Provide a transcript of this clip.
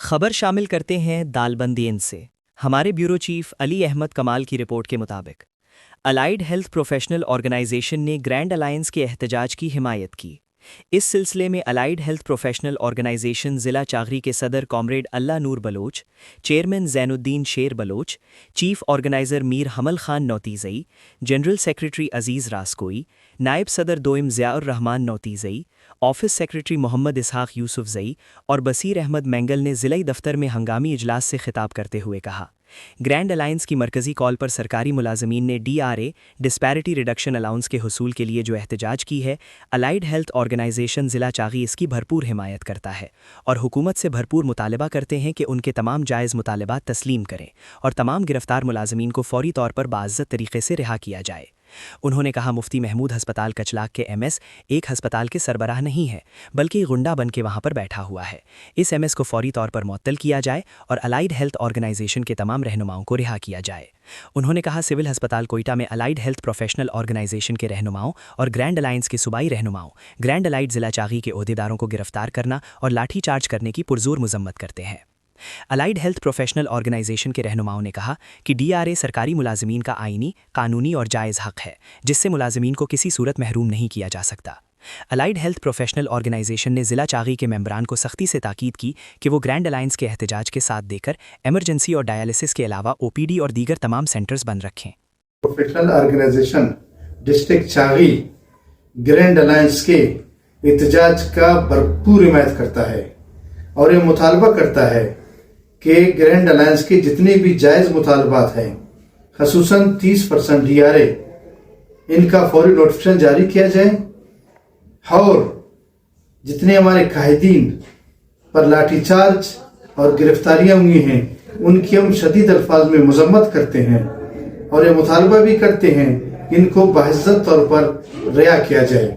خبر شامل کرتے ہیں دالبندین سے۔ ہمارے بیورو چیف علی احمد کمال کی رپورٹ کے مطابق الائیڈ ہیلتھ پروفیشنل آرگنائزیشن نے گرینڈ الائنس کے احتجاج کی حمایت کی۔ اس سلسلے میں الائیڈ ہیلتھ پروفیشنل آرگنائزیشن ضلع چاغری کے صدر کامریڈ اللہ نور بلوچ، چیئرمین زین الدین شیر بلوچ، چیف آرگنائزر میر حمل خان نوتیزئی، جنرل سیکریٹری عزیز راسکوئی، نائب صدر دوئم ضیاء الرحمان نوتیزئی، آفس سیکریٹری محمد اسحاق یوسف زئی اور بصیر احمد مینگل نے ضلعی دفتر میں ہنگامی اجلاس سے خطاب کرتے ہوئے کہا، گرینڈ الائنس کی مرکزی کال پر سرکاری ملازمین نے DRA ڈسپیرٹی ریڈکشن الاؤنس کے حصول کے لیے جو احتجاج کی ہے، الائیڈ ہیلتھ آرگنائزیشن ضلع چاغی اس کی بھرپور حمایت کرتا ہے اور حکومت سے بھرپور مطالبہ کرتے ہیں کہ ان کے تمام جائز مطالبات تسلیم کریں اور تمام گرفتار ملازمین کو فوری طور پر باعزت طریقے سے رہا کیا جائے۔ انہوں نے کہا، مفتی محمود ہسپتال کچلاک کے MS ایک ہسپتال کے سربراہ نہیں ہے بلکہ غنڈہ بن کے وہاں پر بیٹھا ہوا ہے۔ اس MS کو فوری طور پر معطل کیا جائے اور الائیڈ ہیلتھ آرگنائزیشن کے تمام رہنماؤں کو رہا کیا جائے۔ انہوں نے کہا، سول ہسپتال کوئٹہ میں الائیڈ ہیلتھ پروفیشنل آرگنائزیشن کے رہنماؤں اور گرینڈ الائنس کے صوبائی رہنماؤں گرینڈ الائیڈ ضلع چاغی کے عہدیداروں کو گرفتار کرنا اور لاٹھی چارج کرنے کی پرزور مذمت کرتے ہیں۔ الائیڈ ہیلتھ پروفیشنل آرگنائزیشن کے رہنماؤں نے کہا کہ DRA سرکاری ملازمین کا آئینی، قانونی اور جائز حق ہے جس سے ملازمین کو کسی صورت محروم نہیں کیا جا سکتا۔ الائیڈ ہیلتھ پروفیشنل آرگنائزیشن نے ضلع چاغی کے ممبران کو سختی سے تاکید کی کہ وہ گرینڈ الائنس کے احتجاج کے ساتھ دے کر ایمرجنسی اور ڈائیلسس کے علاوہ OPD اور دیگر تمام سینٹرز بند رکھیں۔ Professional organisation district Chagai grand alliance کے احتجاج کا بھرپور حمایت کرتا ہے اور یہ مطالبہ کرتا ہے کہ گرینڈ الائنس کے جتنے بھی جائز مطالبات ہیں، خصوصاً 30% DRA، ان کا فوری نوٹیفیکیشن جاری کیا جائے اور جتنے ہمارے قائدین پر لاٹھی چارج اور گرفتاریاں ہوئی ہیں ان کی ہم شدید الفاظ میں مذمت کرتے ہیں اور یہ مطالبہ بھی کرتے ہیں کہ ان کو باعزت طور پر رہا کیا جائے۔